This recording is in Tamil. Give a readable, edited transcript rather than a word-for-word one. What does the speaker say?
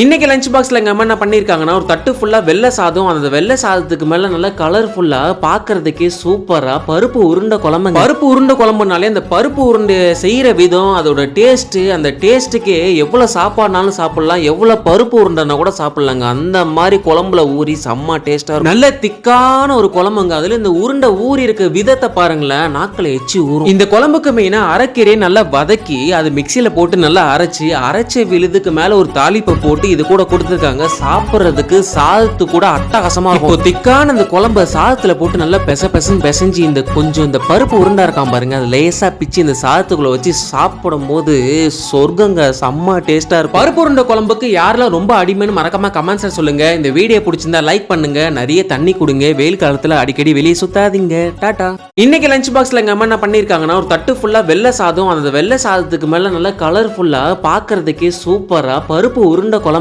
இன்னைக்கு லஞ்ச் பாக்ஸ்ல எங்க அம்மா என்ன பண்ணிருக்காங்கன்னா ஒரு தட்டு ஃபுல்லா வெள்ளை சாதம், அந்த வெள்ளை சாதத்துக்கு மேல நல்லா கலர்ஃபுல்லா பாக்குறதுக்கே சூப்பரா பருப்பு உருண்டை குழம்பு. பருப்பு உருண்டை குழம்புனாலே அந்த பருப்பு உருண்டை செய்யற விதம், அதோட டேஸ்ட், அந்த டேஸ்ட்டுக்கே எவ்வளவு சாப்பாடுனாலும் சாப்பிடலாம், எவ்வளவு பருப்பு உருண்டைனா கூட சாப்பிடலாங்க. அந்த மாதிரி குழம்புல ஊறி செம்ம டேஸ்டா இருக்கும். நல்ல திக்கான ஒரு குழம்புங்க. அதுல இந்த உருண்டை ஊறி இருக்க விதத்தை பாருங்களேன், நாக்கில எச்சி ஊறும். இந்த குழம்புக்கு மெயினா அரைக்கீரையை நல்லா வதக்கி அது மிக்சியில போட்டு நல்லா அரைச்ச விழுதுக்கு மேல ஒரு தாளிப்பை போட்டு இது கூட கொடுத்துருக்காங்க. சாப்பிடுறதுக்கு சாதத்து கூட அட்டகாசமா இருக்கும். திக்கான அந்த குழம்பு சாதத்துல போட்டு நல்லா பெசஞ்சு இந்த கொஞ்சம் இந்த பருப்பு உருண்டா இருக்கான் பாருங்க, அது லேசா பிச்சு இந்த சாதத்துக்குள்ள வச்சு சாப்பிடும் போது சொர்க்கங்க, செம்ம டேஸ்டா இருக்கும். பருப்பு உருண்டை குழம்புக்கு யாரெல்லாம் ரொம்ப அடிமைன்னு மறக்காம கமெண்ட்ஸ்ல சொல்லுங்க. இந்த வீடியோ பிடிச்சிருந்தா லைக் பண்ணுங்க, நிறைய தண்ணி குடுங்க, வெயில் காலத்துல அடிக்கடி வெளியே சுத்தாதீங்க. டாடா. இன்னைக்கு லஞ்ச் பாக்ஸ்ல எங்க அம்மா என்ன பண்ணிருக்காங்கன்னா ஒரு தட்டு ஃபுல்லா வெள்ளை சாதம், அந்த வெள்ளை சாதத்துக்கு மேல நல்லா கலர்ஃபுல்லா பாக்குறதுக்கே சூப்பரா பருப்பு உருண்டை குழம்பு